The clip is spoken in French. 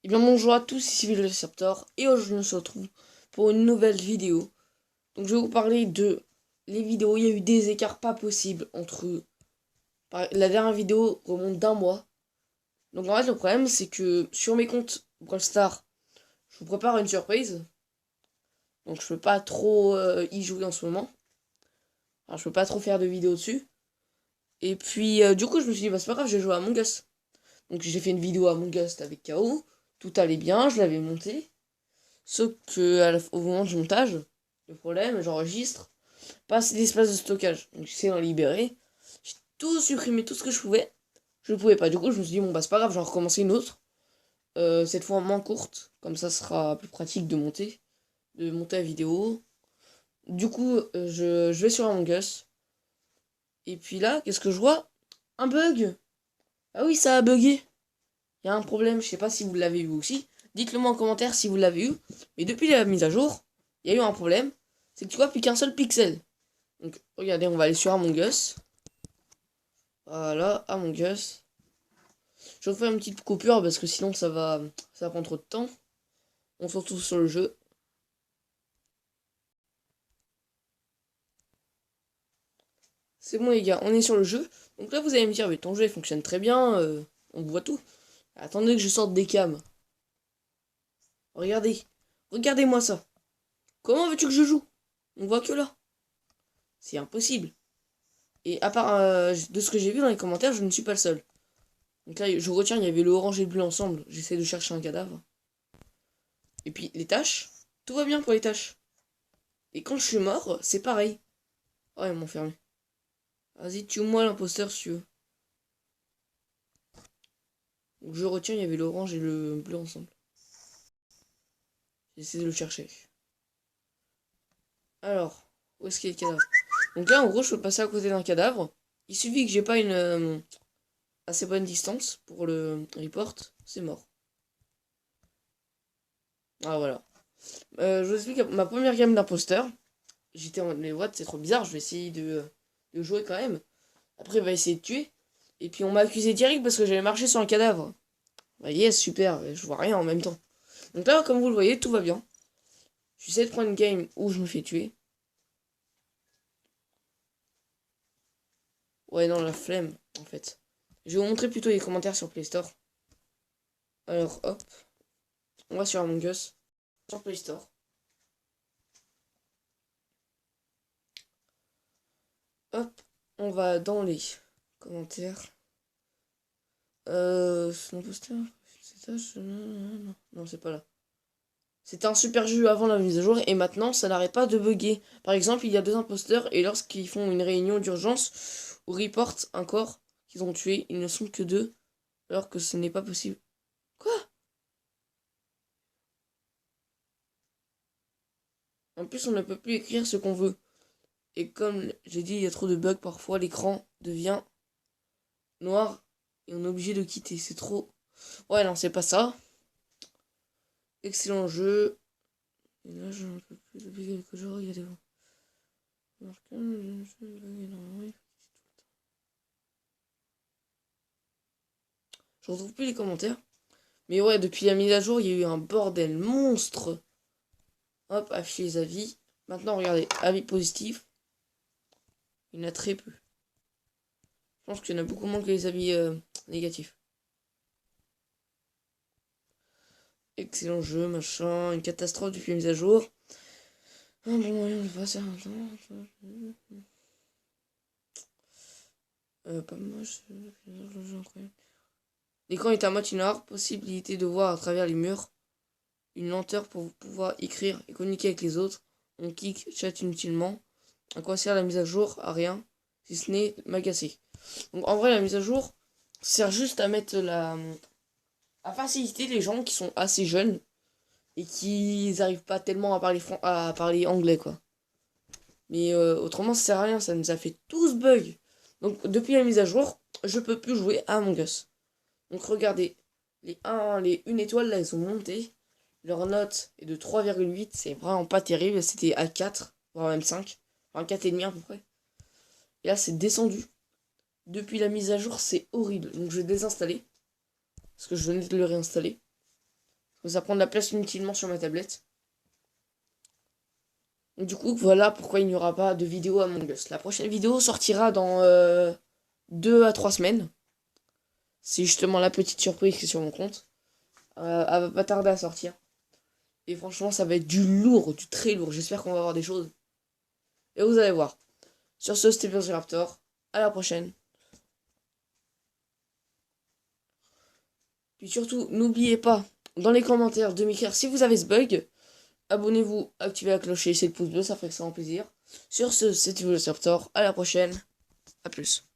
Et bien bonjour à tous, ici Velociraptor et aujourd'hui on se retrouve pour une nouvelle vidéo. Donc je vais vous parler de les vidéos, il y a eu des écarts pas possibles entre la dernière vidéo remonte d'un mois. Donc en fait le problème c'est que sur mes comptes Brawl Stars, je vous prépare une surprise. Donc je peux pas trop y jouer en ce moment. Alors je peux pas trop faire de vidéos dessus. Et puis du coup je me suis dit bah c'est pas grave, je vais jouer à Among Us. Donc j'ai fait une vidéo à Among Us avec KO, tout allait bien, je l'avais monté. Sauf que au moment du montage, le problème, j'enregistre, pas assez d'espace de stockage. Donc j'essaie d'en libérer. J'ai tout supprimé, tout ce que je pouvais. Je ne pouvais pas. Du coup, je me suis dit, bon, bah c'est pas grave, j'en recommencer une autre. Cette fois moins courte. Comme ça, ce sera plus pratique de monter la vidéo. Du coup, je vais sur Among Us. Et puis là, qu'est-ce que je vois? Un bug. Ah oui, ça a bugué. Il y a un problème, je sais pas si vous l'avez vu aussi. Dites-le moi en commentaire si vous l'avez eu. Mais depuis la mise à jour, il y a eu un problème. C'est que tu vois plus qu'un seul pixel. Donc regardez, on va aller sur Among Us. Voilà, Among Us. Je vais faire une petite coupure parce que sinon ça va prendre trop de temps. On se retrouve sur le jeu. C'est bon les gars, on est sur le jeu. Donc là vous allez me dire, mais ton jeu il fonctionne très bien, on voit tout. Attendez que je sorte des cams. Regardez, regardez-moi ça. Comment veux-tu que je joue? On voit que là. C'est impossible. Et à part de ce que j'ai vu dans les commentaires, je ne suis pas le seul. Donc là, je retiens, il y avait le orange et le bleu ensemble. J'essaie de chercher un cadavre. Et puis les tâches, tout va bien pour les tâches. Et quand je suis mort, c'est pareil. Oh, ils m'ont fermé. Vas-y, tue-moi l'imposteur si tu veux. Donc je retiens, il y avait l'orange et le bleu ensemble. J'essaie de le chercher. Alors, où est-ce qu'il y a le cadavre? Donc là, en gros, je peux passer à côté d'un cadavre. Il suffit que j'ai pas une assez bonne distance pour le report. C'est mort. Ah, voilà. Je vous explique ma première game d'imposteur. J'étais en mode, mais what, c'est trop bizarre, je vais essayer de jouer quand même. Après, il va essayer de tuer. Et puis, on m'a accusé direct parce que j'avais marché sur un cadavre. Bah, yes, super, je vois rien en même temps. Donc là, comme vous le voyez, tout va bien. J'essaie de prendre une game où je me fais tuer. Ouais, non, la flemme, en fait. Je vais vous montrer plutôt les commentaires sur Play Store. Alors, hop, on va sur Among Us, sur Play Store. Hop, on va dans les commentaires. C'est l'imposteur. Non, c'est pas là. C'était un super jeu avant la mise à jour et maintenant ça n'arrête pas de bugger. Par exemple, il y a deux imposteurs et lorsqu'ils font une réunion d'urgence ou reportent un corps qu'ils ont tué, ils ne sont que deux alors que ce n'est pas possible. Quoi? En plus, on ne peut plus écrire ce qu'on veut. Et comme j'ai dit, il y a trop de bugs parfois, l'écran devient noir et on est obligé de quitter. C'est trop. Ouais, non, c'est pas ça. Excellent jeu. Et là, je ne peux plus depuis quelques jours, il y a des. Je retrouve plus les commentaires. Mais ouais, depuis la mise à jour, il y a eu un bordel monstre. Hop, afficher les avis. Maintenant, regardez, avis positifs. Il y en a très peu. Je pense qu'il y en a beaucoup moins que les avis négatifs. Excellent jeu, machin. Une catastrophe depuis la mise à jour. Un bon moyen de passer un temps. Pas moche. L'écran est à moitié noir. Possibilité de voir à travers les murs. Une lenteur pour pouvoir écrire et communiquer avec les autres. On kick, chat inutilement. À quoi sert la mise à jour? À rien. Si ce n'est m'agacer. Donc en vrai, la mise à jour sert juste à mettre à faciliter les gens qui sont assez jeunes et qui n'arrivent pas tellement à parler anglais, quoi. Mais autrement, ça sert à rien, ça nous a fait tous bug. Donc depuis la mise à jour, je peux plus jouer à Among Us. Donc regardez, les 1 étoile là, elles sont montées. Leur note est de 3,8, c'est vraiment pas terrible. C'était à 4, voire même 5. Enfin 4,5 à peu près. Et là, c'est descendu. Depuis la mise à jour, c'est horrible. Donc je vais désinstaller. Parce que je venais de le réinstaller. Ça prend de la place inutilement sur ma tablette. Du coup, voilà pourquoi il n'y aura pas de vidéo Among Us. La prochaine vidéo sortira dans 2 à 3 semaines. C'est justement la petite surprise qui est sur mon compte. Elle va pas tarder à sortir. Et franchement, ça va être du lourd, du très lourd. J'espère qu'on va avoir des choses. Et vous allez voir. Sur ce, c'était Raptor. À la prochaine. Puis surtout, n'oubliez pas, dans les commentaires, de m'écrire si vous avez ce bug. Abonnez-vous, activez la cloche et laissez le pouce bleu, ça ferait extrêmement plaisir. Sur ce, c'était Raptor. À la prochaine. A plus.